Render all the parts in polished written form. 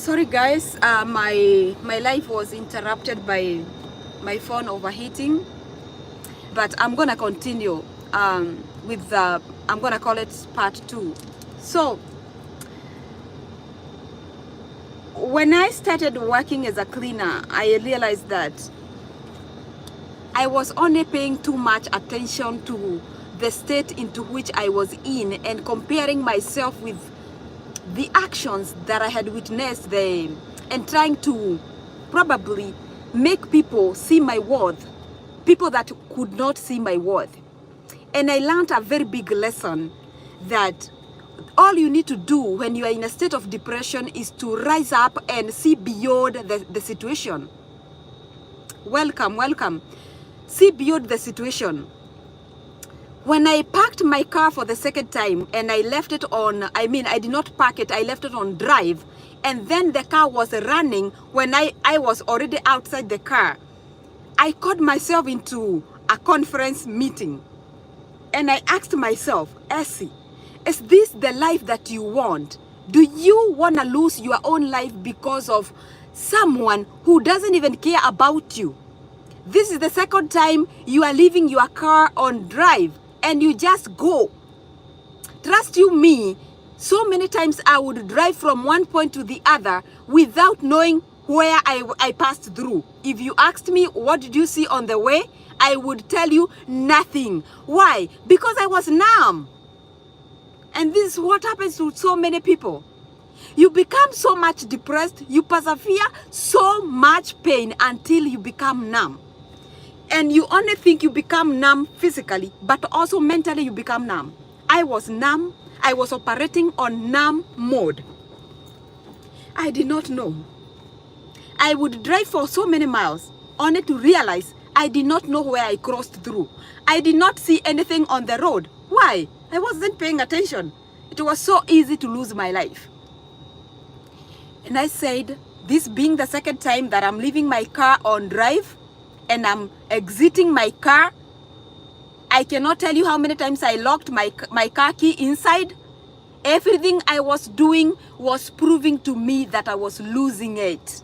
Sorry guys, my life was interrupted by my phone overheating, but I'm gonna continue with the, I'm gonna call it part 2. So when I started working as a cleaner, I realized that I was only paying too much attention to the state into which I was in and comparing myself with the actions that I had witnessed there, and trying to probably make people see my worth, people that could not see my worth. And I learned a very big lesson that all you need to do when you are in a state of depression is to rise up and see beyond the situation. Welcome. See beyond the situation. When I parked my car for the second time and I left it on, I did not park it, I left it on drive, and then the car was running when I was already outside the car, I caught myself into a conference meeting. And I asked myself, Essie, is this the life that you want? Do you want to lose your own life because of someone who doesn't even care about you? This is the second time you are leaving your car on drive and you just go. Trust you me, so many times I would drive from one point to the other without knowing where I passed through. If you asked me, what did you see on the way? I would tell you nothing. Why? Because I was numb. And this is what happens to so many people. You become so much depressed, you persevere so much pain until you become numb. And you only think you become numb physically, but also mentally you become numb. I was numb. I was operating on numb mode. I did not know. I would drive for so many miles only to realize I did not know where I crossed through. I did not see anything on the road. Why? I wasn't paying attention. It was so easy to lose my life. And I said, this being the second time that I'm leaving my car on drive and I'm exiting my car, I cannot tell you how many times I locked my car key inside. Everything I was doing was proving to me that I was losing it.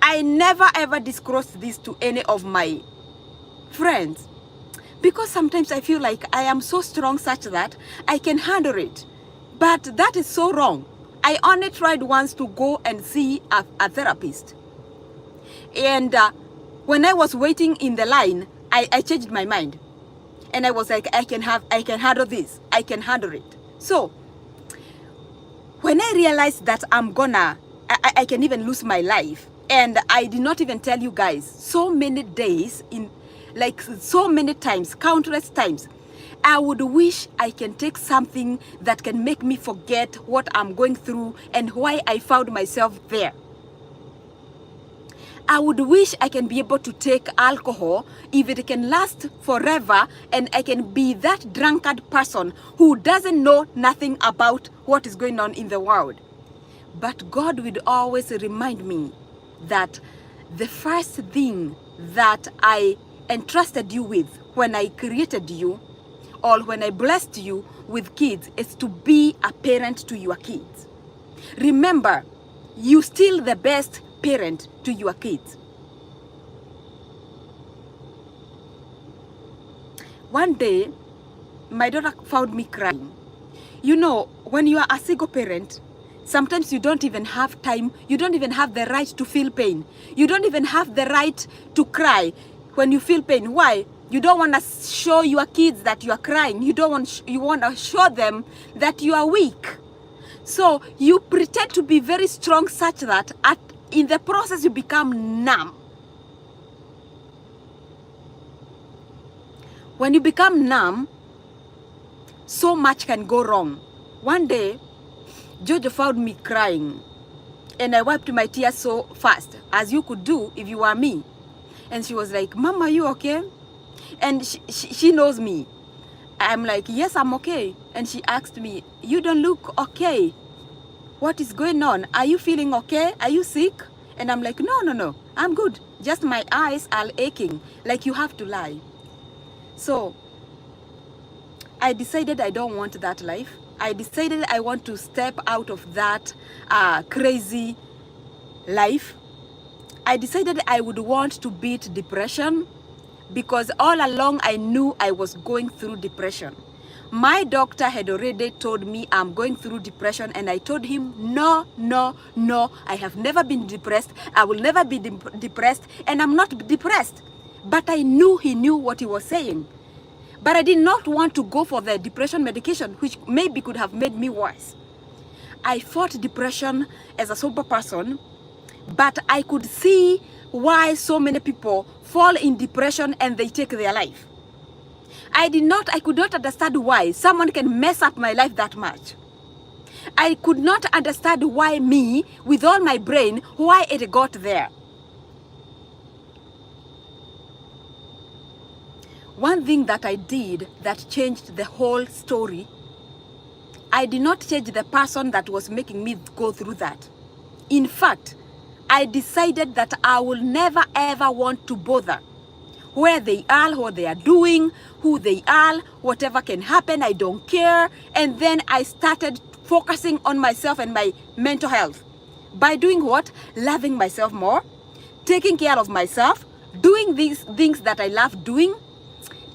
I never ever disclosed this to any of my friends because sometimes I feel like I am so strong such that I can handle it. But that is so wrong. I only tried once to go and see a therapist. And when I was waiting in the line, I changed my mind. And I was like, I can handle this. I can handle it. So when I realized that I can even lose my life, and I did not even tell you guys, so many days, so many times, countless times, I would wish I can take something that can make me forget what I'm going through and why I found myself there. I would wish I can be able to take alcohol if it can last forever, and I can be that drunkard person who doesn't know nothing about what is going on in the world. But God would always remind me that the first thing that I entrusted you with when I created you, or when I blessed you with kids, is to be a parent to your kids. Remember, you're still the best parent to your kids. One day, my daughter found me crying. You know, when you are a single parent, sometimes you don't even have time, you don't even have the right to feel pain. You don't even have the right to cry when you feel pain. Why? You don't want to show your kids that you are crying. You want to show them that you are weak. So you pretend to be very strong such that in the process you become numb. When you become numb, so much can go wrong. One day, Jojo found me crying, and I wiped my tears so fast, as you could do if you were me. And she was like, Mom, are you okay? And she knows me. I'm like, yes, I'm okay. And she asked me, you don't look okay. What is going on? Are you feeling okay? Are you sick? And I'm like, no, I'm good. Just my eyes are aching, like you have to lie. So I decided I don't want that life. I decided I want to step out of that crazy life. I decided I would want to beat depression, because all along I knew I was going through depression. My doctor had already told me I'm going through depression, and I told him, no, no, no, I have never been depressed. I will never be depressed, and I'm not depressed. But I knew he knew what he was saying. But I did not want to go for the depression medication, which maybe could have made me worse. I fought depression as a sober person, but I could see why so many people fall in depression and they take their life. I could not understand why someone can mess up my life that much. I could not understand why me, with all my brain, why it got there. One thing that I did that changed the whole story, I did not change the person that was making me go through that. In fact, I decided that I will never ever want to bother where they are, what they are doing, who they are, whatever can happen, I don't care. And then I started focusing on myself and my mental health. By doing what? Loving myself more, taking care of myself, doing these things that I love doing,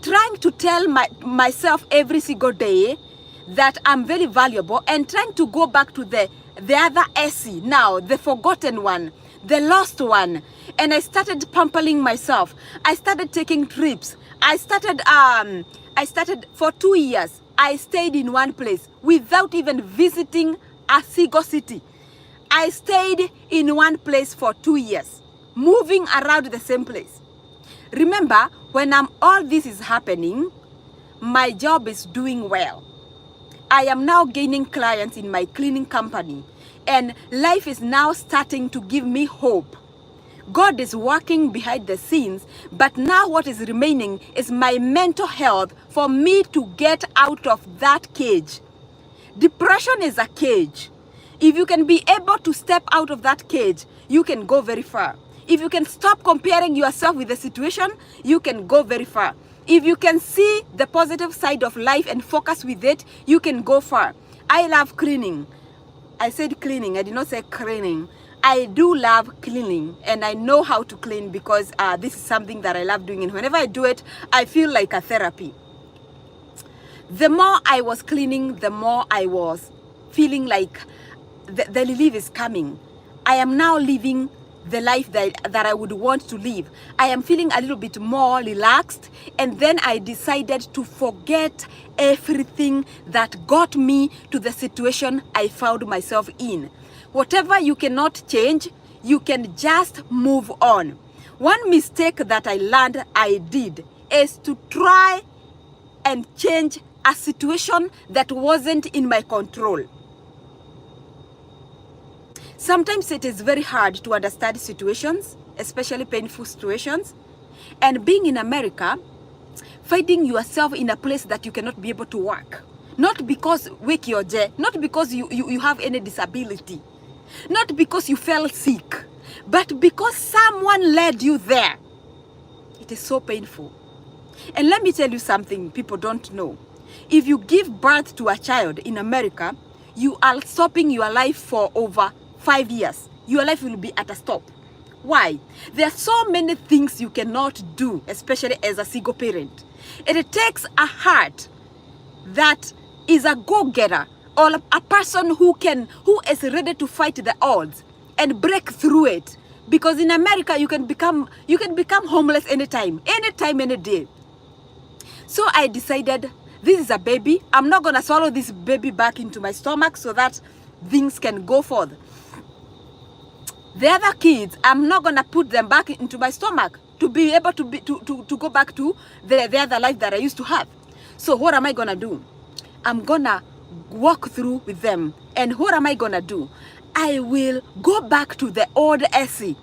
trying to tell myself every single day that I'm very valuable, and trying to go back to the other Essie now, the forgotten one, the lost one. And I started pampering myself. I started taking trips. I started for 2 years. I stayed in one place without even visiting a single city. I stayed in one place for 2 years, moving around the same place. Remember, when all this is happening, my job is doing well. I am now gaining clients in my cleaning company, and life is now starting to give me hope. God is working behind the scenes, but now what is remaining is my mental health for me to get out of that cage. Depression is a cage. If you can be able to step out of that cage, you can go very far. If you can stop comparing yourself with the situation, you can go very far. If you can see the positive side of life and focus with it, you can go far. I love cleaning. I said cleaning, I did not say cleaning. I do love cleaning, and I know how to clean because this is something that I love doing, and whenever I do it, I feel like a therapy. The more I was cleaning, the more I was feeling like the relief is coming. I am now living the life that I would want to live. I am feeling a little bit more relaxed, and then I decided to forget everything that got me to the situation I found myself in. Whatever you cannot change, you can just move on. One mistake that I learned I did is to try and change a situation that wasn't in my control. Sometimes it is very hard to understand situations, especially painful situations. And being in America, finding yourself in a place that you cannot be able to work. Not because not because you have any disability. Not because you fell sick. But because someone led you there. It is so painful. And let me tell you something people don't know. If you give birth to a child in America, you are stopping your life for over 5 years. Your life will be at a stop. Why? There are so many things you cannot do, especially as a single parent. It takes a heart that is a go-getter, or a person who is ready to fight the odds and break through it. Because in America, you can become homeless anytime, any day. So I decided, this is a baby. I'm not gonna swallow this baby back into my stomach so that things can go forth. The other kids, I'm not gonna put them back into my stomach to be able to go back to the other life that I used to have. So what am I gonna do? I'm gonna walk through with them. And what am I gonna do? I will go back to the old Essie.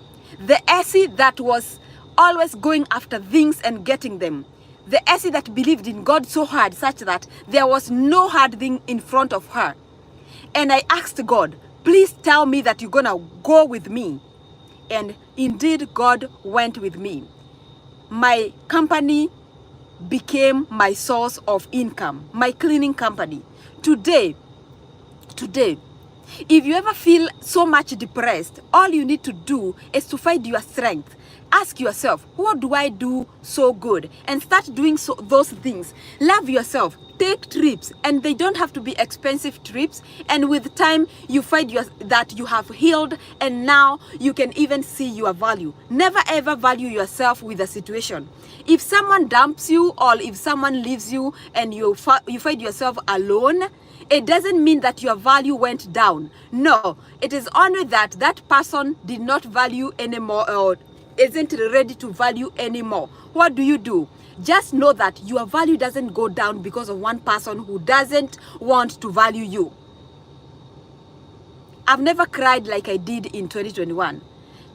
The Essie that was always going after things and getting them. The Essie that believed in God so hard, such that there was no hard thing in front of her. And I asked God, please tell me that you're gonna go with me. And indeed, God went with me. My company became my source of income, my cleaning company. Today, if you ever feel so much depressed, all you need to do is to find your strength. Ask yourself, what do I do so good? And start doing those things. Love yourself. Take trips, and they don't have to be expensive trips. And with time, you find that you have healed, and now you can even see your value. Never ever value yourself with a situation. If someone dumps you, or if someone leaves you, and you find yourself alone, it doesn't mean that your value went down. No, it is only that that person did not value anymore, or isn't ready to value anymore. What do? Just know that your value doesn't go down because of one person who doesn't want to value you. I've never cried like I did in 2021.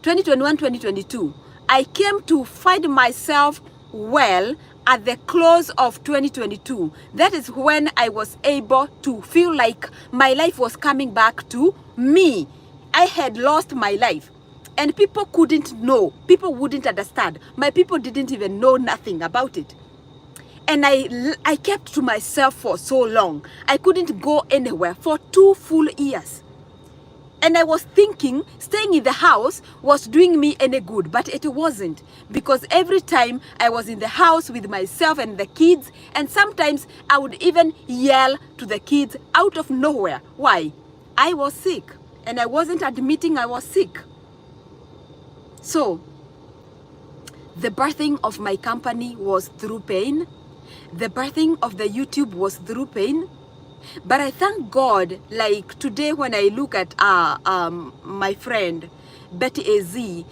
2022, I came to find myself well at the close of 2022. That is when I was able to feel like my life was coming back to me. I had lost my life. And people couldn't know. People wouldn't understand. My people didn't even know nothing about it. And I kept to myself for so long. I couldn't go anywhere for 2 full years. And I was thinking staying in the house was doing me any good, but it wasn't. Because every time I was in the house with myself and the kids, and sometimes I would even yell to the kids out of nowhere. Why? I was sick, and I wasn't admitting I was sick. So, the birthing of my company was through pain. The birthing of the YouTube was through pain. But I thank God, like today when I look at my friend, Betty AZ,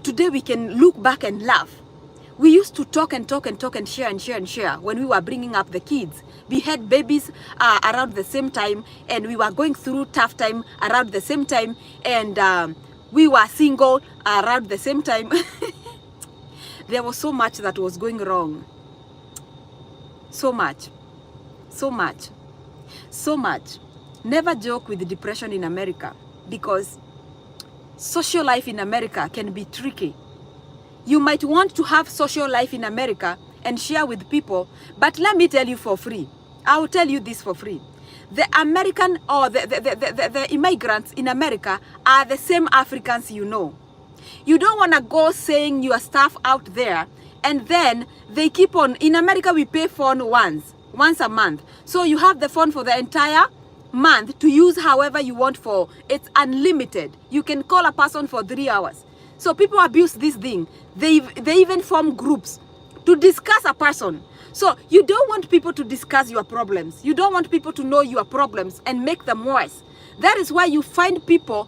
today we can look back and laugh. We used to talk and share when we were bringing up the kids. We had babies around the same time, and we were going through tough time around the same time, and we were single around the same time. There was so much that was going wrong. So much. Never joke with depression in America, because social life in America can be tricky. You might want to have social life in America and share with people, but let me tell you for free. I will tell you this for free. The American or the immigrants in America are the same Africans you know. You don't want to go saying your stuff out there, and then they keep on. In America, we pay phone once a month. So you have the phone for the entire month to use however you want for. It's unlimited. You can call a person for 3 hours. So people abuse this thing. They even form groups to discuss a person. So you don't want people to discuss your problems. You don't want people to know your problems and make them worse. That is why you find people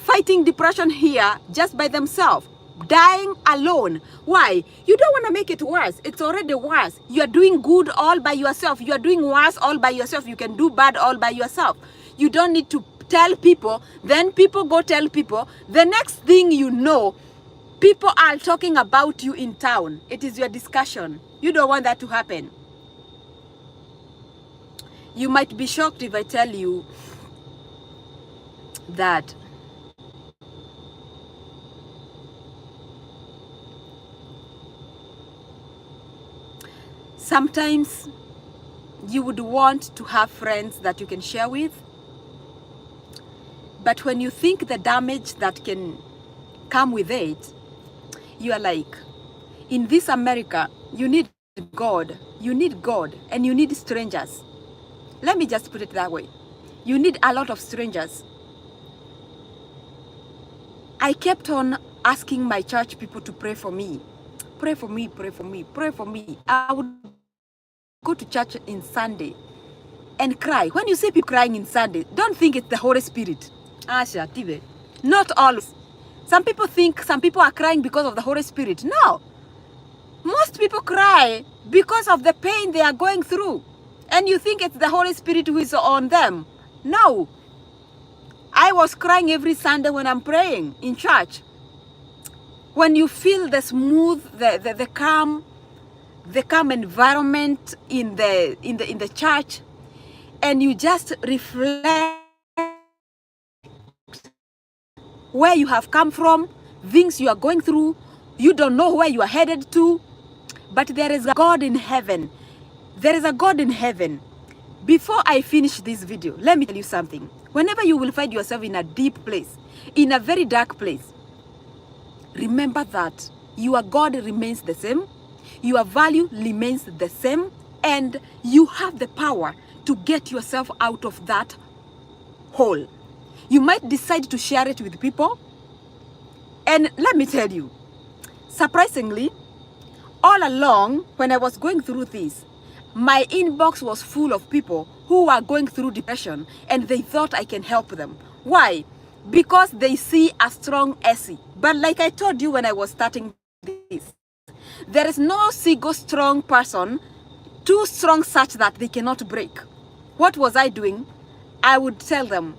fighting depression here just by themselves, dying alone. Why? You don't want to make it worse. It's already worse. You are doing good all by yourself. You are doing worse all by yourself. You can do bad all by yourself. You don't need to tell people. Then people go tell people. The next thing you know, people are talking about you in town. It is your discussion. You don't want that to happen. You might be shocked if I tell you that sometimes you would want to have friends that you can share with, but when you think the damage that can come with it, you are like, in this America, you need God, and you need strangers. Let me just put it that way. You need a lot of strangers. I kept on asking my church people to pray for me. Pray for me. I would go to church in Sunday and cry. When you see people crying in Sunday, don't think it's the Holy Spirit. Asha, Tive. Not always. Some people think some people are crying because of the Holy Spirit. No. Most people cry because of the pain they are going through. And you think it's the Holy Spirit who is on them. No. I was crying every Sunday when I'm praying in church. When you feel the smooth, the calm environment in the church, and you just reflect where you have come from, things you are going through, you don't know where you are headed to. But there is a God in heaven. There is a God in heaven. Before I finish this video, let me tell you something. Whenever you will find yourself in a deep place, in a very dark place, remember that your God remains the same, your value remains the same, and you have the power to get yourself out of that hole. You might decide to share it with people. And let me tell you, surprisingly, all along when I was going through this, my inbox was full of people who were going through depression and they thought I can help them. Why? Because they see a strong Essie. But like I told you when I was starting this, there is no single strong person too strong such that they cannot break. What was I doing? I would tell them,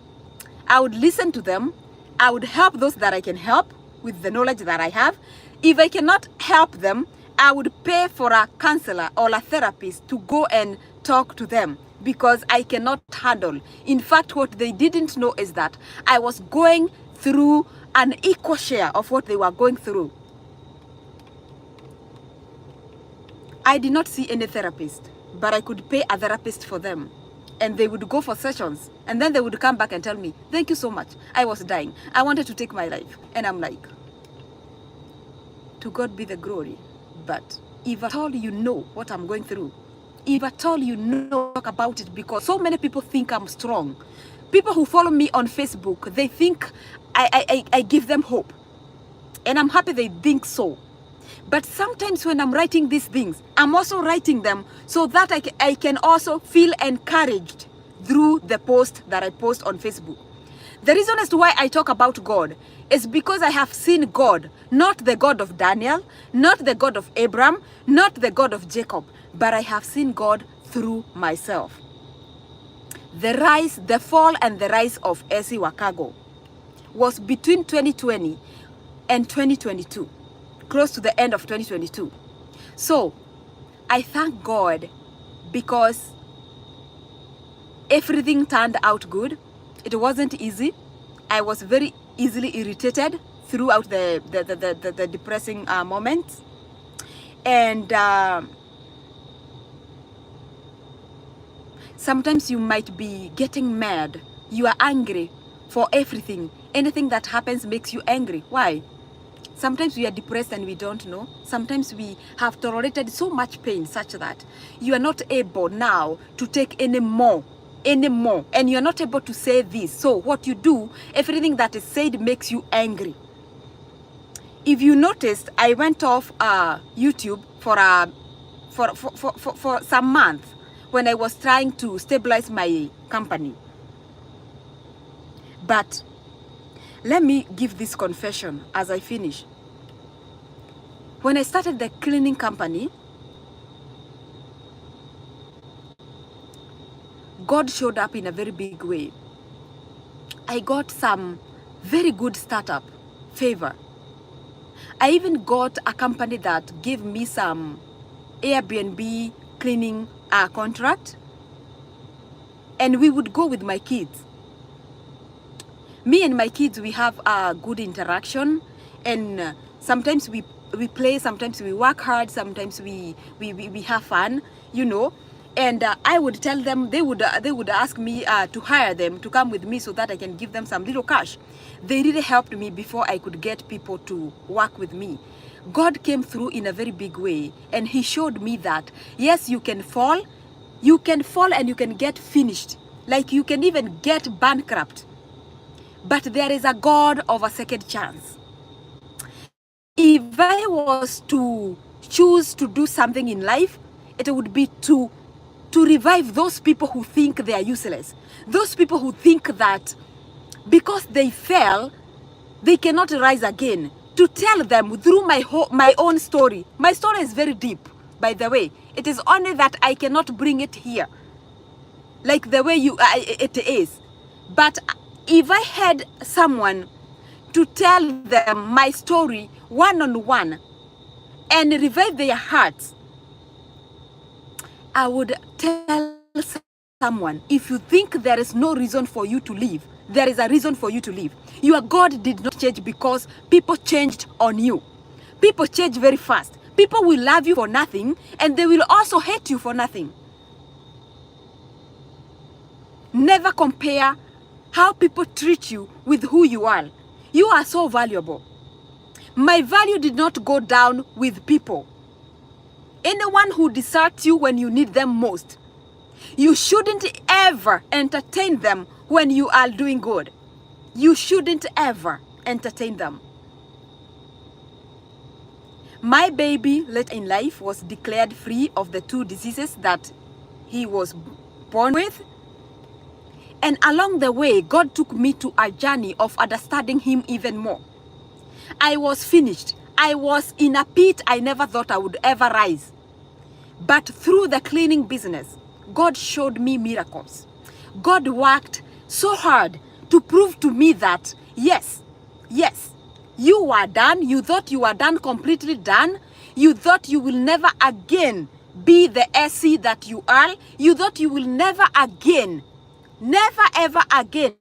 I would listen to them, I would help those that I can help with the knowledge that I have. If I cannot help them, I would pay for a counselor or a therapist to go and talk to them because I cannot handle. In fact, what they didn't know is that I was going through an equal share of what they were going through. I did not see any therapist, but I could pay a therapist for them. And they would go for sessions. And then they would come back and tell me, thank you so much. I was dying. I wanted to take my life. And I'm like, to God be the glory. But if at all you know what I'm going through, if at all you know, talk about it, because so many people think I'm strong. People who follow me on Facebook, they think I give them hope. And I'm happy they think so. But sometimes when I'm writing these things, I'm also writing them so that I can also feel encouraged through the post that I post on Facebook. The reason as to why I talk about God is because I have seen God, not the God of Daniel, not the God of Abraham, not the God of Jacob, but I have seen God through myself. The fall and the rise of Essie Wakago was between 2020 and 2022. Close to the end of 2022. So I thank God because everything turned out good. It wasn't easy. I was very easily irritated throughout the depressing moments. And sometimes you might be getting mad. You are angry for everything. Anything that happens makes you angry. Why? Sometimes we are depressed and we don't know. Sometimes we have tolerated so much pain such that you are not able now to take any more. And you're not able to say this. So what you do, everything that is said makes you angry. If you noticed, I went off YouTube for some month when I was trying to stabilize my company. But let me give this confession as I finish. When I started the cleaning company, God showed up in a very big way. I got some very good startup favor. I even got a company that gave me some Airbnb cleaning contract. And we would go with my kids. Me and my kids, we have a good interaction, and sometimes we play, sometimes we work hard, sometimes we have fun, you know. And I would tell them, they would ask me to hire them to come with me so that I can give them some little cash. They really helped me before I could get people to work with me. God came through in a very big way, and he showed me that yes, you can fall and you can get finished, like you can even get bankrupt. But there is a God of a second chance. If I was to choose to do something in life, it would be to revive those people who think they are useless. Those people who think that because they fell, they cannot rise again. To tell them through my own story. My story is very deep, by the way. It is only that I cannot bring it here, like the way it is. But if I had someone to tell them my story one-on-one and revive their hearts, I would tell someone, if you think there is no reason for you to live, there is a reason for you to live. Your God did not change because people changed on you. People change very fast. People will love you for nothing, and they will also hate you for nothing. Never compare how people treat you with who you are. You are so valuable. My value did not go down with people. Anyone who deserts you when you need them most, you shouldn't ever entertain them when you are doing good. You shouldn't ever entertain them. My baby late in life was declared free of the 2 diseases that he was born with. And along the way, God took me to a journey of understanding him even more. I was finished. I was in a pit I never thought I would ever rise. But through the cleaning business, God showed me miracles. God worked so hard to prove to me that, yes, you are done. You thought you were done, completely done. You thought you will never again be the SC that you are. You thought you will never again, never ever again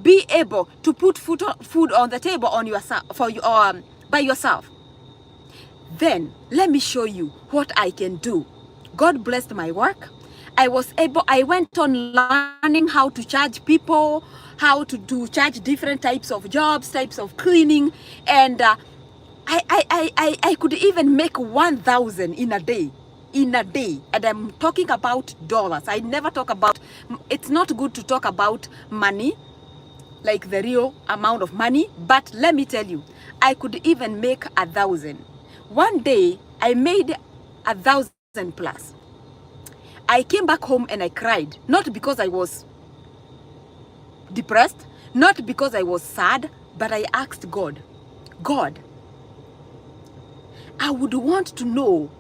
be able to put food on the table on yourself, by yourself. Then let me show you what I can do. God blessed my work. I went on learning how to charge people, how to charge different types of jobs, types of cleaning, and I could even make 1,000 in a day. And I'm talking about dollars. I never talk about, it's not good to talk about money, like the real amount of money, but let me tell you, I could even make 1,000. One day, I made 1,000 plus. I came back home and I cried, not because I was depressed, not because I was sad, but I asked God, I would want to know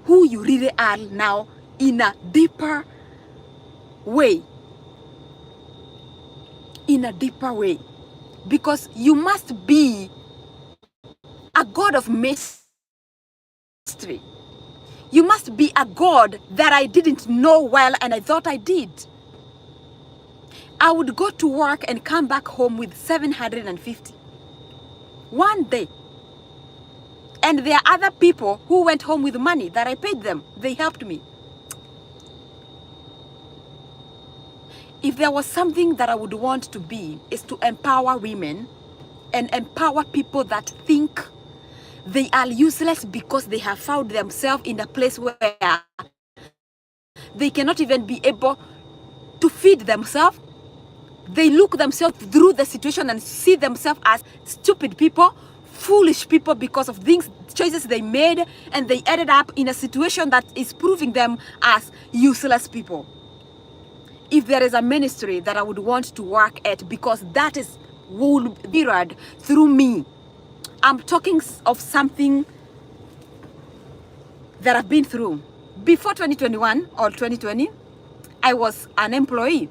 who you really are now in a deeper way. In a deeper way. Because you must be a God of mystery. You must be a God that I didn't know well and I thought I did. I would go to work and come back home with 750. One day. And there are other people who went home with money that I paid them. They helped me. If there was something that I would want to be, is to empower women and empower people that think they are useless because they have found themselves in a place where they cannot even be able to feed themselves. They look themselves through the situation and see themselves as stupid people, foolish people because of choices they made, and they ended up in a situation that is proving them as useless people. If there is a ministry that I would want to work at, because that will be read through me. I'm talking of something that I've been through. Before 2021 or 2020, I was an employee.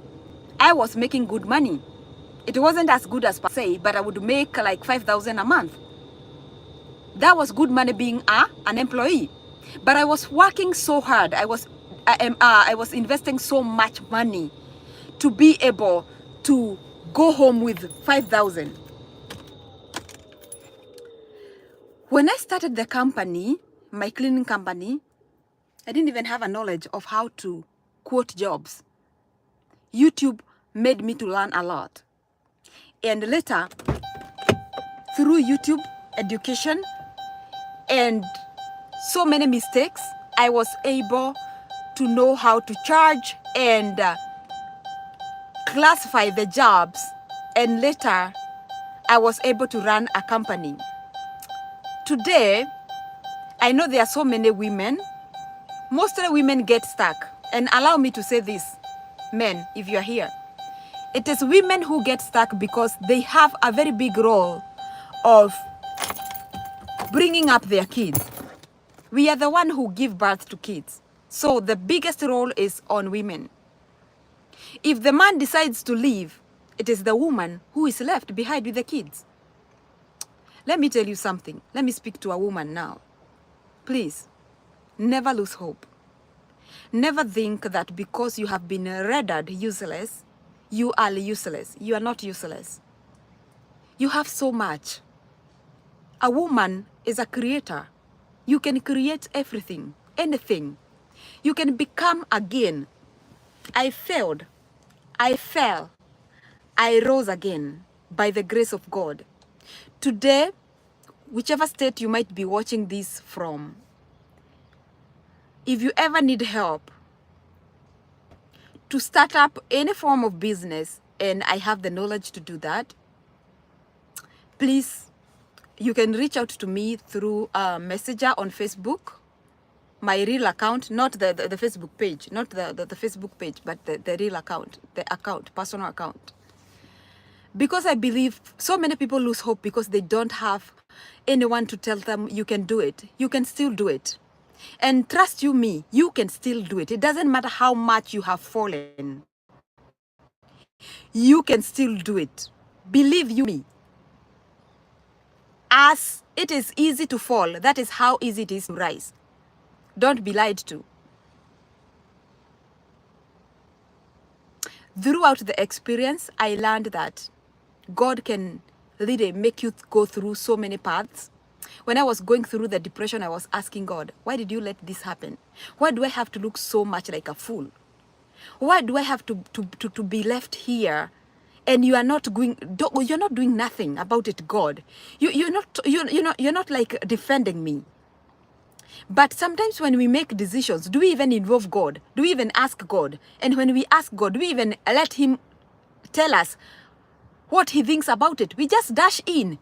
I was making good money. It wasn't as good as per se, but I would make like 5,000 a month. That was good money being an employee. But I was working so hard. I was investing so much money to be able to go home with 5,000. When I started the company, my cleaning company, I didn't even have a knowledge of how to quote jobs. YouTube made me to learn a lot. And later, through YouTube education and so many mistakes, I was able to know how to charge and classify the jobs. And later, I was able to run a company. Today, I know there are so many women. Most of the women get stuck. And allow me to say this, men, if you are here. It is women who get stuck because they have a very big role of bringing up their kids. We are the one who give birth to kids. So the biggest role is on women. If the man decides to leave, it is the woman who is left behind with the kids. Let me tell you something. Let me speak to a woman now. Please, never lose hope. Never think that because you have been rendered useless, you are useless. You are not useless. You have so much. A woman is a creator. You can create everything, anything. You can become again. I failed. I fell. I rose again by the grace of God. Today, whichever state you might be watching this from, if you ever need help to start up any form of business, and I have the knowledge to do that, please, you can reach out to me through a messenger on Facebook, my real account, not the Facebook page, not the Facebook page, but the real account, the account, personal account. Because I believe so many people lose hope because they don't have anyone to tell them you can do it. You can still do it. And trust you me, you can still do it. It doesn't matter how much you have fallen. You can still do it. Believe you me. As it is easy to fall, that is how easy it is to rise. Don't be lied to. Throughout the experience, I learned that God can really make you go through so many paths. When I was going through the depression, I was asking God, why did you let this happen? Why do I have to look so much like a fool? Why do I have to be left here and you are not going, you're not doing nothing about it, God? You're not like defending me. But sometimes when we make decisions, do we even involve God? Do we even ask God? And when we ask God, do we even let him tell us what he thinks about it? We just dash in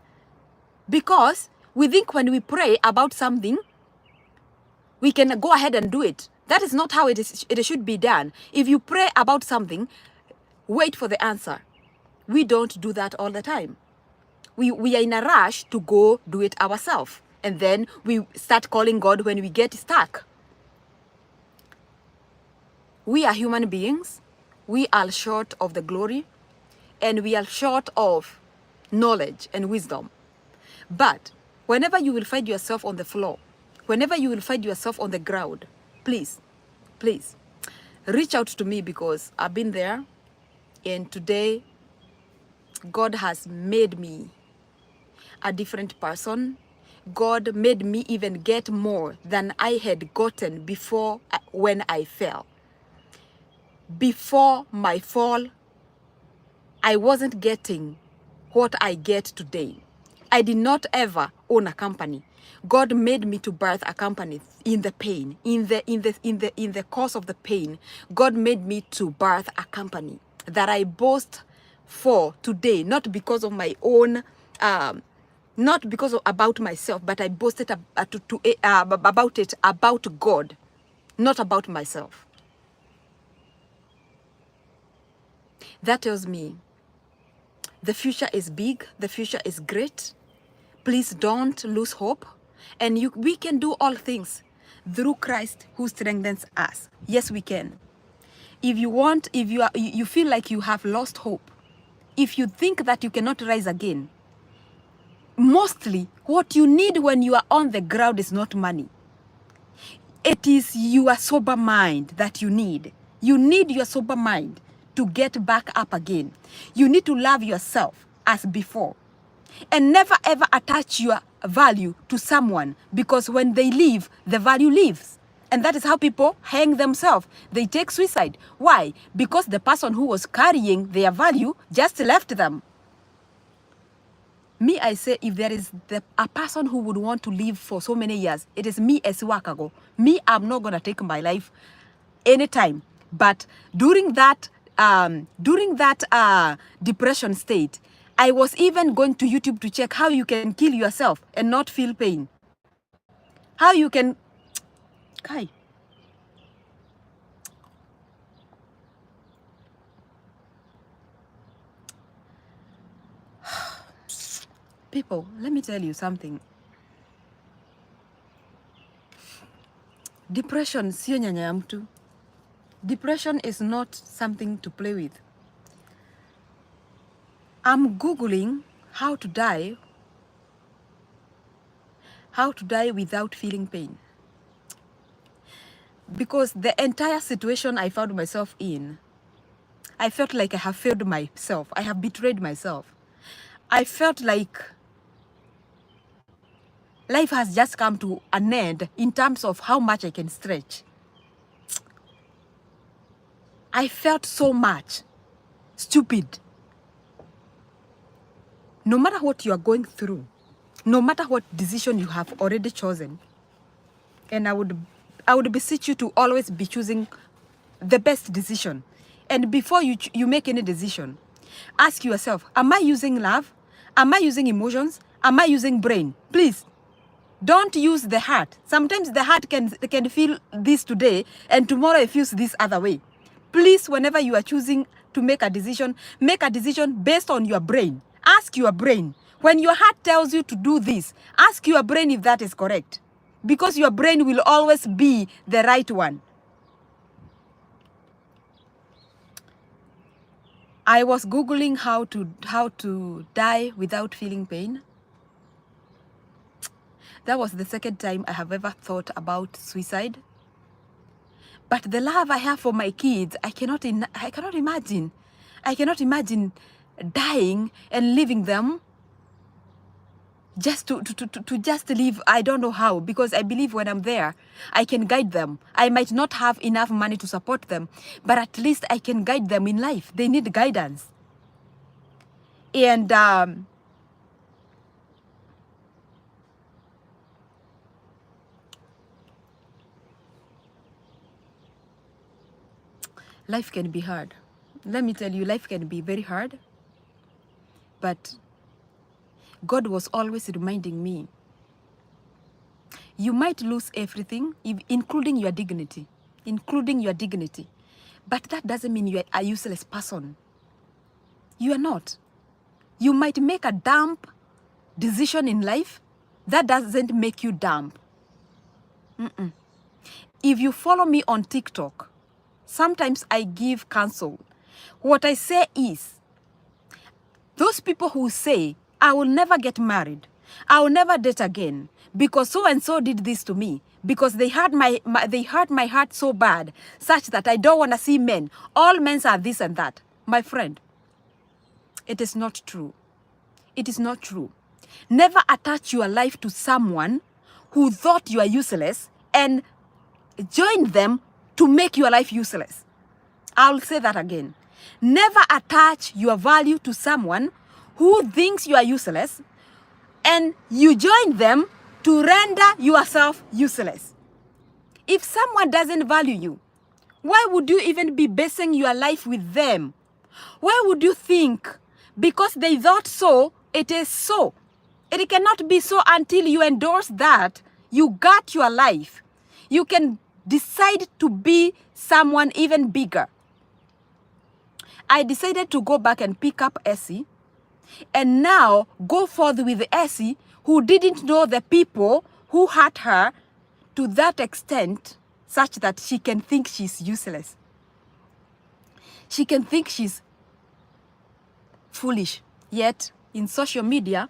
because we think when we pray about something, we can go ahead and do it. That is not how it should be done. If you pray about something, wait for the answer. We don't do that all the time. We are in a rush to go do it ourselves. And then we start calling God when we get stuck. We are human beings. We are short of the glory. And we are short of knowledge and wisdom. But whenever you will find yourself on the floor, whenever you will find yourself on the ground, please, please, reach out to me because I've been there. And today, God has made me a different person. God made me even get more than I had gotten before when I fell. Before my fall, I wasn't getting what I get today. I did not ever own a company. God made me to birth a company in the pain, in the course of the pain. God made me to birth a company that I boast for today, not because of my own, not because of about myself, but I boasted about it, about God, not about myself. That tells me the future is big, the future is great. Please don't lose hope. And we can do all things through Christ who strengthens us. Yes, we can. If you feel like you have lost hope, if you think that you cannot rise again, mostly what you need when you are on the ground is not money. It is your sober mind that you need. You need your sober mind to get back up again. You need to love yourself as before. And never ever attach your value to someone, because when they leave, the value leaves. And that is how people hang themselves. They take suicide. Why? Because the person who was carrying their value just left them. Me, I say, if there is a person who would want to live for so many years, it is me, Esiwakago. Me, I'm not going to take my life anytime. But during that depression state, I was even going to YouTube to check how you can kill yourself and not feel pain. How you can... Kai. People, let me tell you something. Depression sio nyanya ya mtu. Depression is not something to play with. I'm Googling how to die without feeling pain. Because the entire situation I found myself in, I felt like I have failed myself. I have betrayed myself. I felt like life has just come to an end in terms of how much I can stretch. I felt so much stupid. No matter what you are going through, no matter what decision you have already chosen, and I would beseech you to always be choosing the best decision. And before you make any decision, ask yourself, am I using love? Am I using emotions? Am I using brain? Please, don't use the heart. Sometimes the heart can feel this today, and tomorrow it feels this other way. Please, whenever you are choosing to make a decision based on your brain. Ask your brain. When your heart tells you to do this, ask your brain if that is correct. Because your brain will always be the right one. I was Googling how to die without feeling pain. That was the second time I have ever thought about suicide. But the love I have for my kids, I cannot imagine. I cannot imagine dying and leaving them just to just live. I don't know how, because I believe when I'm there, I can guide them. I might not have enough money to support them, but at least I can guide them in life. They need guidance. And life can be hard. Let me tell you, life can be very hard. But God was always reminding me, you might lose everything, including your dignity. But that doesn't mean you are a useless person. You are not. You might make a dumb decision in life. That doesn't make you dumb. If you follow me on TikTok, sometimes I give counsel. What I say is, those people who say, I will never get married, I will never date again, because so and so did this to me, because they hurt my heart so bad, such that I don't want to see men. All men are this and that. My friend, it is not true. It is not true. Never attach your life to someone who thought you are useless and join them to make your life useless. I'll say that again. Never attach your value to someone who thinks you are useless and you join them to render yourself useless. If someone doesn't value you, why would you even be basing your life with them? Why would you think because they thought so, it is so? It cannot be so until you endorse that. You got your life. You can decide to be someone even bigger. I decided to go back and pick up Essie and now go forth with Essie, who didn't know the people who hurt her to that extent such that she can think she's useless. She can think she's foolish. Yet in social media,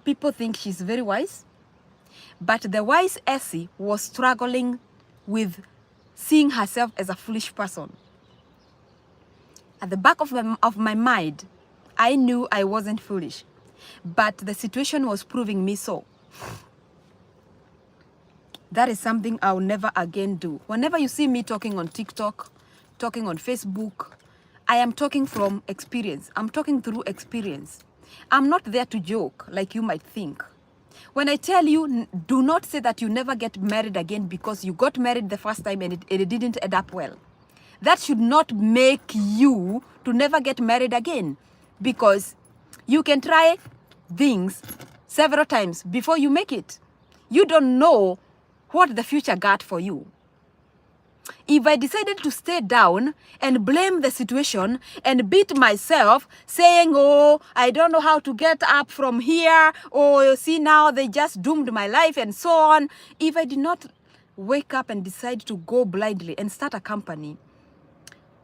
people think she's very wise. But the wise Essie was struggling with seeing herself as a foolish person. At the back of my mind, I knew I wasn't foolish, but the situation was proving me so. That is something I'll never again do. Whenever you see me talking on TikTok, talking on Facebook, I am talking from experience. I'm talking through experience. I'm not there to joke like you might think. When I tell you, do not say that you never get married again because you got married the first time and it didn't end up well. That should not make you to never get married again, because you can try things several times before you make it. You don't know what the future got for you. If I decided to stay down and blame the situation and beat myself saying, oh, I don't know how to get up from here, or you see now they just doomed my life and so on. If I did not wake up and decide to go blindly and start a company,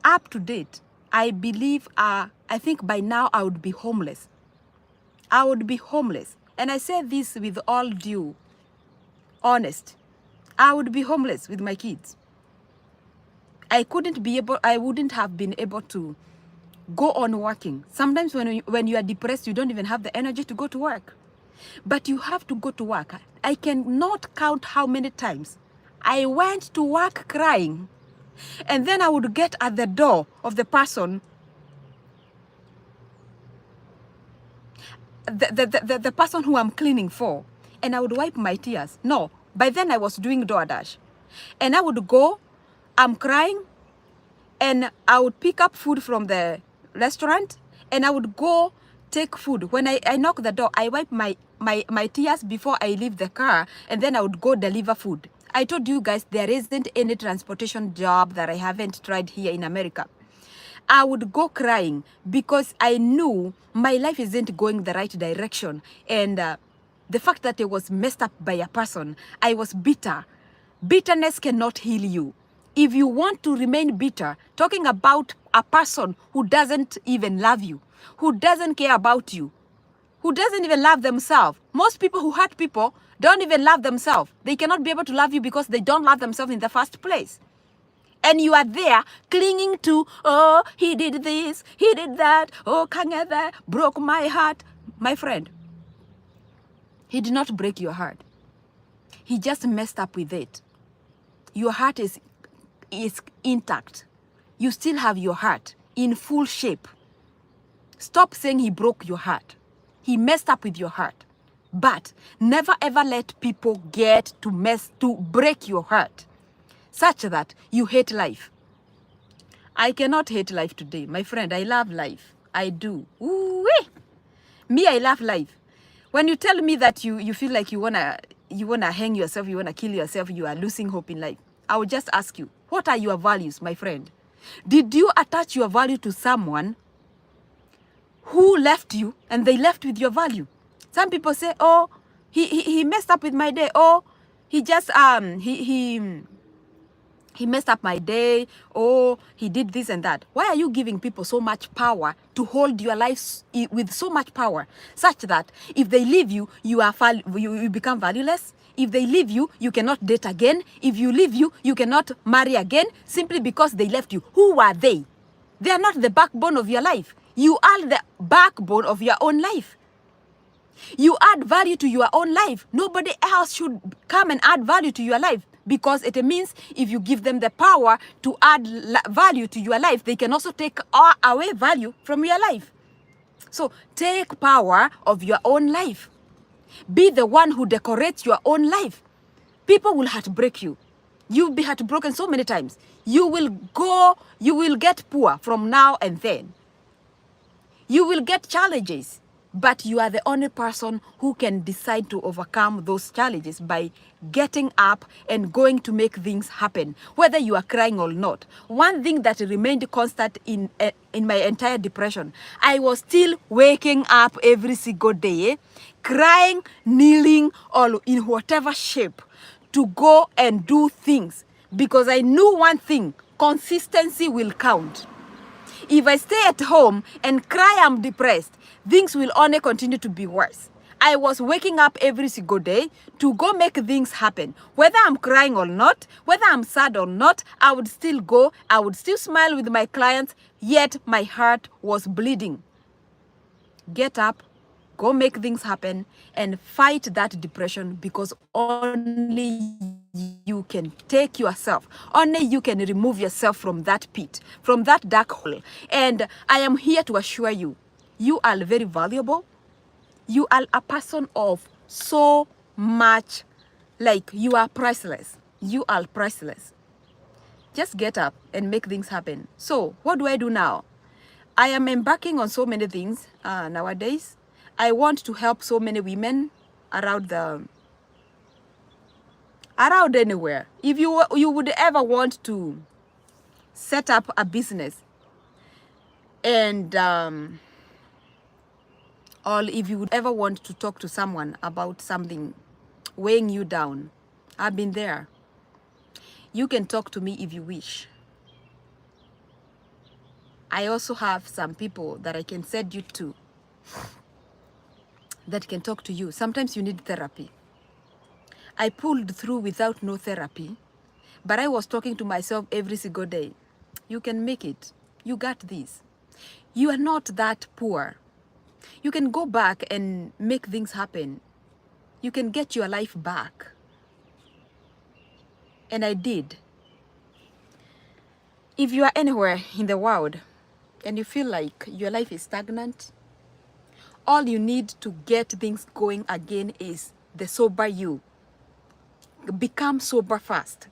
up to date, I believe, I think by now I would be homeless. I would be homeless. And I say this with all due honesty. I would be homeless with my kids. I wouldn't have been able to go on working. Sometimes when you are depressed, you don't even have the energy to go to work. But you have to go to work. I cannot count how many times I went to work crying, and then I would get at the door of the person, the person who I'm cleaning for, and I would wipe my tears. No, by then I was doing DoorDash. And I would go, I'm crying, and I would pick up food from the restaurant, and I would go take food. When I knock the door, I wipe my tears before I leave the car, and then I would go deliver food. I told you guys there isn't any transportation job that I haven't tried here in America. I would go crying because I knew my life isn't going the right direction. And the fact that it was messed up by a person, I was bitter. Bitterness cannot heal you. If you want to remain bitter, talking about a person who doesn't even love you, who doesn't care about you, who doesn't even love themselves. Most people who hurt people don't even love themselves. They cannot be able to love you because they don't love themselves in the first place. And you are there clinging to, oh, he did this, he did that, oh, Kangada broke my heart. My friend, he did not break your heart. He just messed up with it. Your heart is intact. You still have your heart in full shape. Stop saying he broke your heart. He messed up with your heart. But never ever let people get to break your heart such that you hate life. I cannot hate life today. My friend, I love life. I do. Ooh-wee. Me, I love life. When you tell me that you feel like you wanna hang yourself, you wanna kill yourself, you are losing hope in life, I will just ask you, what are your values, my friend? Did you attach your value to someone who left you and they left with your value? Some people say, oh, he messed up with my day. Oh, he just he messed up my day. Oh, he did this and that. Why are you giving people so much power to hold your lives with so much power, such that if they leave you, you become valueless? If they leave you, you cannot date again. If you leave you, you cannot marry again simply because they left you. Who are they? They are not the backbone of your life. You are the backbone of your own life. You add value to your own life. Nobody else should come and add value to your life, because it means if you give them the power to add value to your life, they can also take away value from your life. So take power of your own life. Be the one who decorates your own life. People will heartbreak you. You'll be heartbroken so many times. You will get poor from now and then. You will get challenges, but you are the only person who can decide to overcome those challenges by getting up and going to make things happen, whether you are crying or not. One thing that remained constant in my entire depression, I was still waking up every single day, crying, kneeling, or in whatever shape to go and do things, because I knew one thing: consistency will count. If I stay at home and cry I'm depressed, things will only continue to be worse. I was waking up every single day to go make things happen. Whether I'm crying or not, whether I'm sad or not, I would still go. I would still smile with my clients, yet my heart was bleeding. Get up, go make things happen, and fight that depression, because only you can take yourself, only you can remove yourself from that pit, from that dark hole. And I am here to assure you, you are very valuable. You are a person of so much, like, you are priceless. You are priceless. Just get up and make things happen. So what do I do now? I am embarking on so many things nowadays. I want to help so many women around anywhere. If you would ever want to set up a business, and or if you would ever want to talk to someone about something weighing you down, I've been there. You can talk to me if you wish. I also have some people that I can send you to that can talk to you. Sometimes you need therapy. I pulled through without no therapy, but I was talking to myself every single day. You can make it. You got this. You are not that poor. You can go back and make things happen. you can get your life back. And I did. If you are anywhere in the world and you feel like your life is stagnant, all you need to get things going again is the sober you. Become sober fast.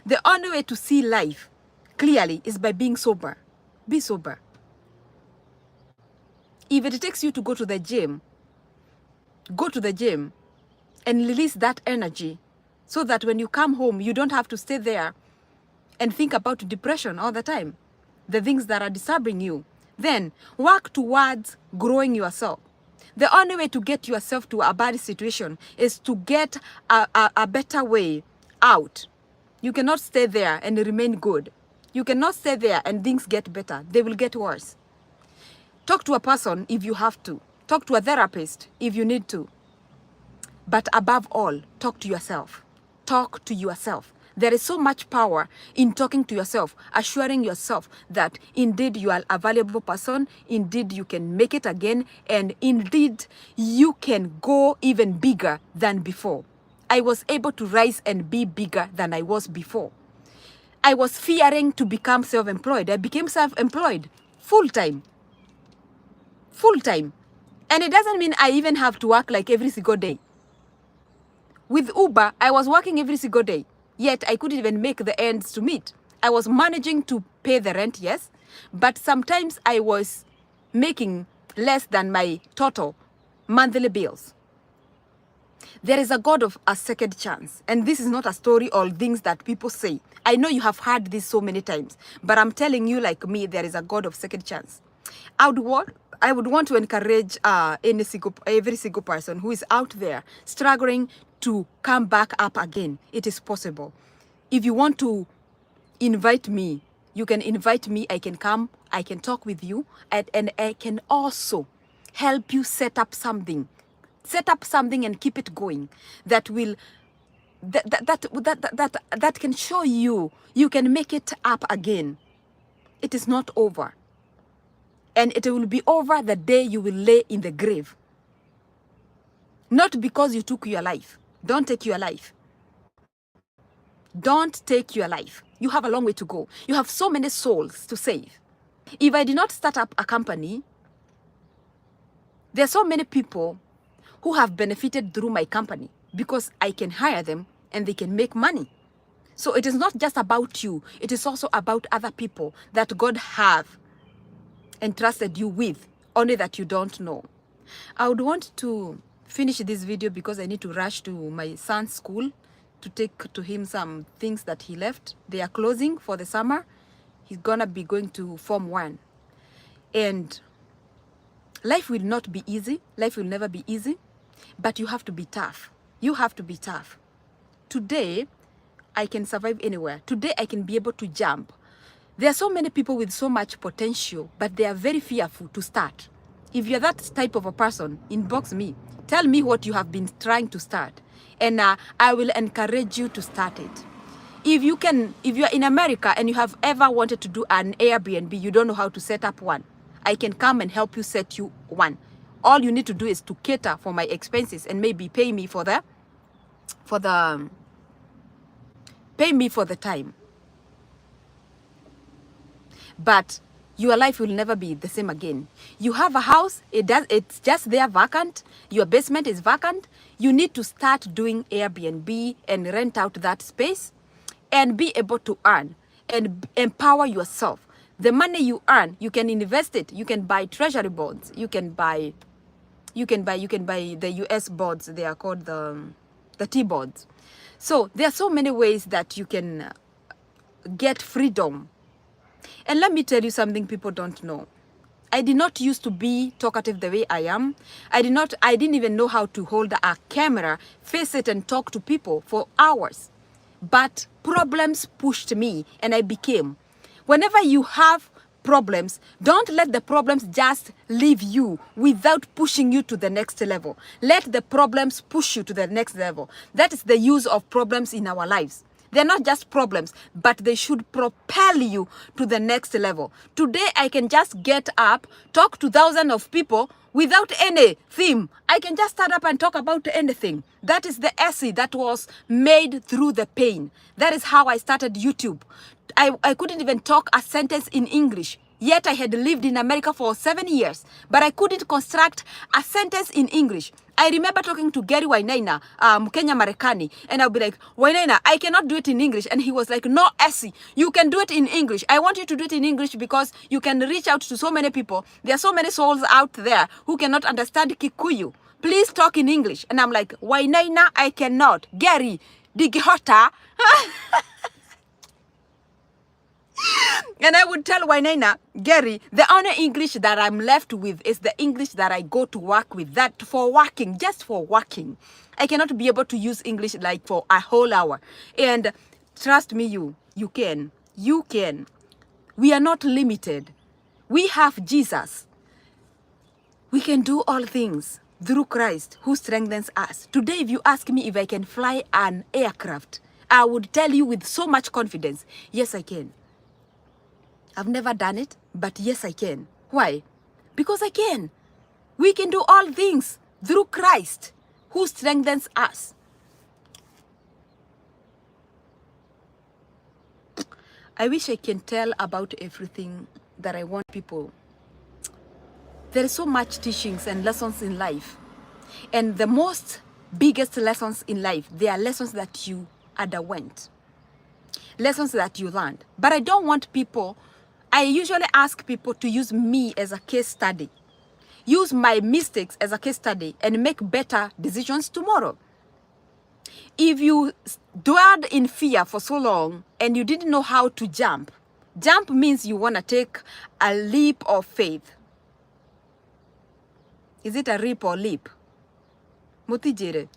The only way to see life clearly is by being sober. Be sober. If it takes you to go to the gym, go to the gym and release that energy so that when you come home, you don't have to stay there and think about depression all the time, the things that are disturbing you. Then work towards growing yourself. The only way to get yourself to a bad situation is to get a better way out. You cannot stay there and remain good. You cannot stay there and things get better. They will get worse. Talk to a person if you have to. Talk to a therapist if you need to. But above all, talk to yourself. Talk to yourself. There is so much power in talking to yourself, assuring yourself that indeed you are a valuable person, indeed you can make it again, and indeed you can go even bigger than before. I was able to rise and be bigger than I was before. I was fearing to become self-employed. I became self-employed full-time. Full-time. And it doesn't mean I even have to work like every single day. With Uber, I was working every single day. Yet I couldn't even make the ends to meet. I was managing to pay the rent, yes, but sometimes I was making less than my total monthly bills. There is a God of a second chance, and this is not a story or things that people say. I know you have heard this so many times, but I'm telling you, like me, there is a God of second chance. I would want to encourage every single person who is out there struggling to come back up again. It is possible. If you want to invite me, you can invite me. I can come. I can talk with you, and I can also help you set up something and keep it going. That will that can show you can make it up again. It is not over. And it will be over the day you will lay in the grave. Not because you took your life. Don't take your life. Don't take your life. You have a long way to go. You have so many souls to save. If I did not start up a company, there are so many people who have benefited through my company because I can hire them and they can make money. So it is not just about you. It is also about other people that God have entrusted you with, only that you don't know. I would want to finish this video because I need to rush to my son's school to take to him some things that he left. They are closing for the summer. He's gonna be going to Form 1. And life will not be easy. Life will never be easy. But you have to be tough. You have to be tough. Today, I can survive anywhere. Today, I can be able to jump. There are so many people with so much potential, but they are very fearful to start. If you're that type of a person, inbox me. Tell me what you have been trying to start. And I will encourage you to start it. If you're in America and you have ever wanted to do an Airbnb, you don't know how to set up one, I can come and help you set you one. All you need to do is to cater for my expenses and maybe pay me for the time. But your life will never be the same again. You have a house, it's just there vacant, your basement is vacant. You need to start doing Airbnb and rent out that space and be able to earn and empower yourself. The money you earn, you can invest it. You can buy treasury bonds. You can buy the US bonds. They are called the T-bonds. So there are so many ways that you can get freedom. And let me tell you something people don't know. I did not used to be talkative the way I am. I didn't even know how to hold a camera, face it and talk to people for hours. But problems pushed me and I became. Whenever you have problems, don't let the problems just leave you without pushing you to the next level. Let the problems push you to the next level. That is the use of problems in our lives. They're not just problems, but they should propel you to the next level. Today, I can just get up, talk to thousands of people without any theme. I can just stand up and talk about anything. That is the essay that was made through the pain. That is how I started YouTube. I couldn't even talk a sentence in English. Yet I had lived in America for 7 years, but I couldn't construct a sentence in English. I remember talking to Gary Wainaina, Mkenya Marekani, and I'll be like, Wainaina, I cannot do it in English. And he was like, no, Essie, you can do it in English. I want you to do it in English because you can reach out to so many people. There are so many souls out there who cannot understand Kikuyu. Please talk in English. And I'm like, Wainaina, I cannot. Gary, Digihota. And I would tell Wainaina, Gary, the only English that I'm left with is the English that I go to work with. That for working, just for working. I cannot be able to use English like for a whole hour. And trust me, you can. You can. We are not limited. We have Jesus. We can do all things through Christ who strengthens us. Today, if you ask me if I can fly an aircraft, I would tell you with so much confidence, yes, I can. I've never done it, but yes, I can. Why? Because I can. We can do all things through Christ who strengthens us. I wish I can tell about everything that I want people. There is so much teachings and lessons in life. And the most biggest lessons in life, they are lessons that you underwent. Lessons that you learned. But I don't want people, I usually ask people to use me as a case study. Use my mistakes as a case study and make better decisions tomorrow. If you dwelled in fear for so long and you didn't know how to jump, jump means you want to take a leap of faith. Is it a leap or leap? Mutijere.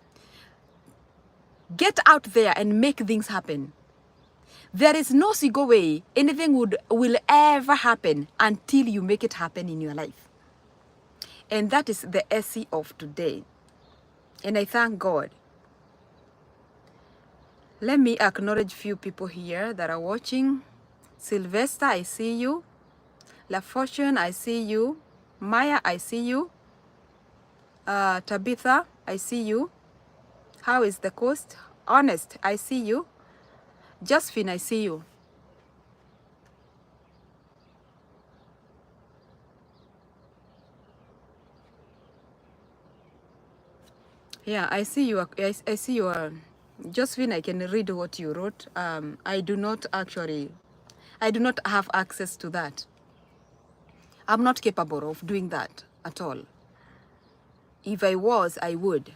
Get out there and make things happen. There is no single way anything will ever happen until you make it happen in your life. And that is the essence of today. And I thank God. Let me acknowledge few people here that are watching. Sylvester, I see you. La Fortune, I see you. Maya, I see you. Tabitha, I see you. How is the coast? Honest, I see you. Josephine, I see you. Yeah, I see you. I see you. Josephine, I can read what you wrote. I do not have access to that. I'm not capable of doing that at all. If I was, I would.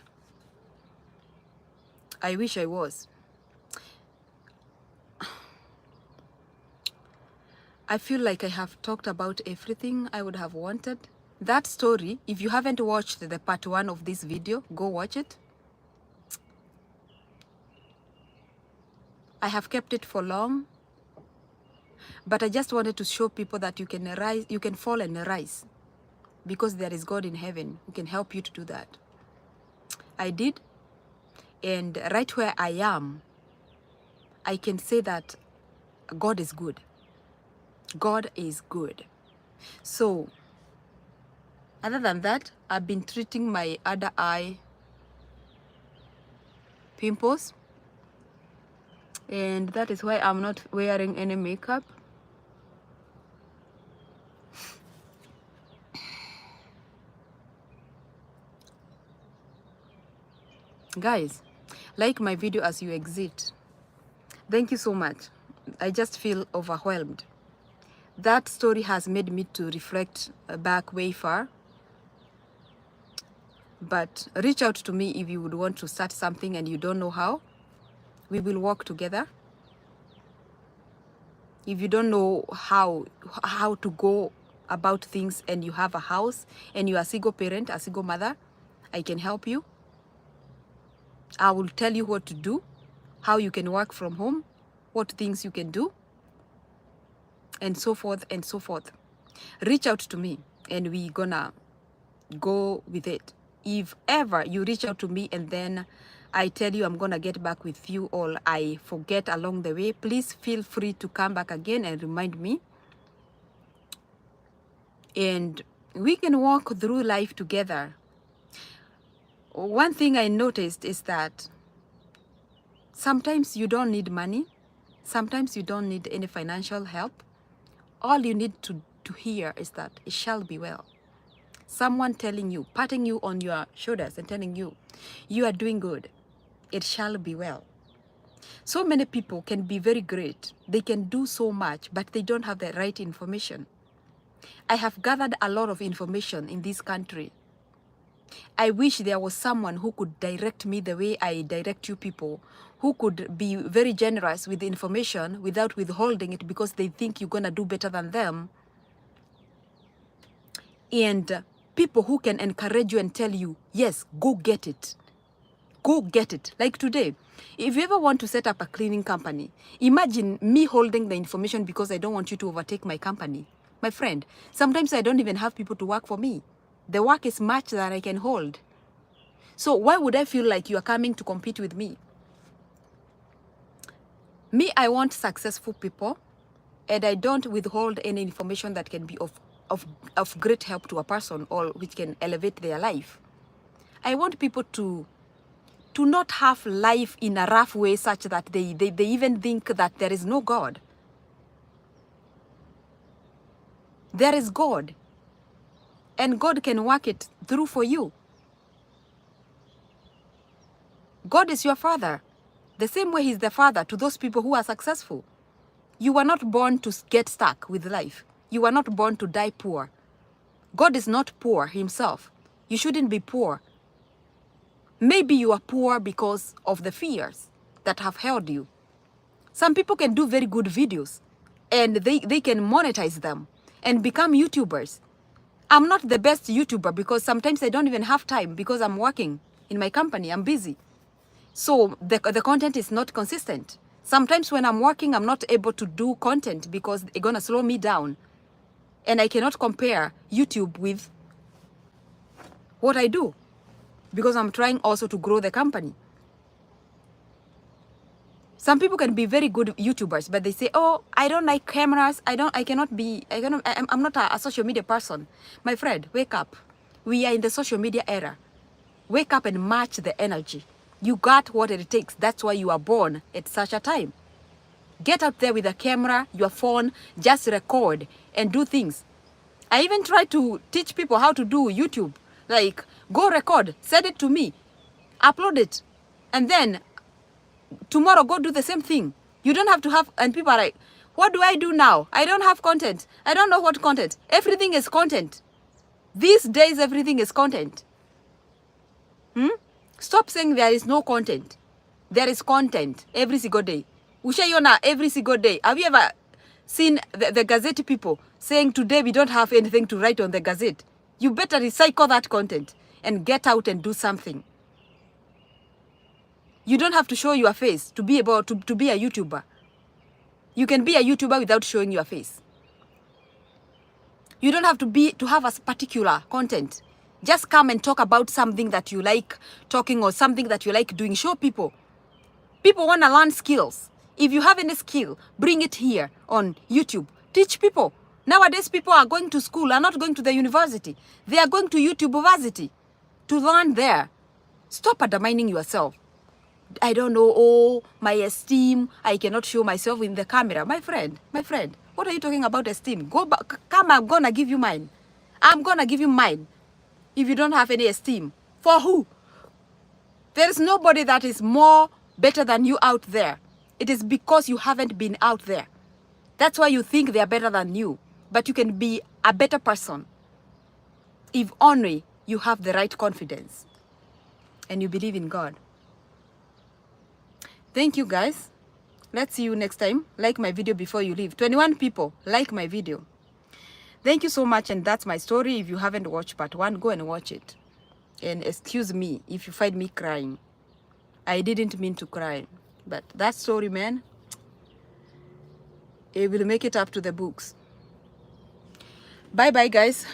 I wish I was. I feel like I have talked about everything I would have wanted. That story, if you haven't watched the part 1 of this video, go watch it. I have kept it for long, but I just wanted to show people that you can rise, you can fall and rise, because there is God in heaven who can help you to do that. I did, and right where I am, I can say that God is good. God is good. So, other than that, I've been treating my other eye pimples, and that is why I'm not wearing any makeup. Guys, like my video as you exit. Thank you so much. I just feel overwhelmed. That story has made me to reflect back way far. But reach out to me if you would want to start something and you don't know how. We will work together. If you don't know how to go about things and you have a house and you are a single parent, a single mother, I can help you. I will tell you what to do, how you can work from home, what things you can do, and so forth and so forth. Reach out to me and we gonna go with it. If ever you reach out to me and then I tell you I'm gonna get back with you all. I forget along the way. Please feel free to come back again and remind me. And we can walk through life together. One thing I noticed is that sometimes you don't need money. Sometimes you don't need any financial help. All you need to hear is that it shall be well. Someone telling you, patting you on your shoulders and telling you, you are doing good. It shall be well. So many people can be very great. They can do so much, but they don't have the right information. I have gathered a lot of information in this country. I wish there was someone who could direct me the way I direct you people, who could be very generous with the information without withholding it because they think you're gonna do better than them. And people who can encourage you and tell you, yes, go get it. Go get it. Like today, if you ever want to set up a cleaning company, imagine me holding the information because I don't want you to overtake my company. My friend, sometimes I don't even have people to work for me. The work is much that I can hold. So why would I feel like you are coming to compete with me? Me, I want successful people, and I don't withhold any information that can be of great help to a person or which can elevate their life. I want people to not have life in a rough way such that they even think that there is no God. There is God. And God can work it through for you. God is your father. The same way he's the father to those people who are successful. You were not born to get stuck with life. You were not born to die poor. God is not poor himself. You shouldn't be poor. Maybe you are poor because of the fears that have held you. Some people can do very good videos and they can monetize them and become YouTubers. I'm not the best YouTuber because sometimes I don't even have time because I'm working in my company. I'm busy. So the content is not consistent. Sometimes when I'm working, I'm not able to do content because it's going to slow me down. And I cannot compare YouTube with what I do because I'm trying also to grow the company. Some people can be very good YouTubers, but they say, oh, I don't like cameras. I'm not a social media person. My friend, wake up. We are in the social media era. Wake up and match the energy. You got what it takes. That's why you are born at such a time. Get out there with a camera, your phone, just record and do things. I even try to teach people how to do YouTube. Like, go record, send it to me, upload it, and then tomorrow go do the same thing. You don't have to have, and people are like, what do I do now? I don't have content. I don't know what content. Everything is content. These days, everything is content. Stop saying there is no content. There is content every single day. Ushayona every single day. Have you ever seen the Gazette people saying today we don't have anything to write on the Gazette? You better recycle that content and get out and do something. You don't have to show your face to be able to be a YouTuber. You can be a YouTuber without showing your face. You don't have to have a particular content. Just come and talk about something that you like talking or something that you like doing. Show people. People want to learn skills. If you have any skill, bring it here on YouTube. Teach people. Nowadays, people are going to school, are not going to the university. They are going to YouTubeversity to learn there. Stop undermining yourself. I don't know, oh, my esteem, I cannot show myself in the camera. My friend, what are you talking about esteem? Go back, come, I'm gonna give you mine. I'm gonna give you mine. If you don't have any esteem. For who? There is nobody that is more better than you out there. It is because you haven't been out there. That's why you think they are better than you. But you can be a better person if only you have the right confidence and you believe in God. Thank you, guys. Let's see you next time. Like my video before you leave. 21 people like my video. Thank you so much, and that's my story. If you haven't watched part 1, go and watch it. And excuse me if you find me crying. I didn't mean to cry. But that story, man, it will make it up to the books. Bye-bye, guys.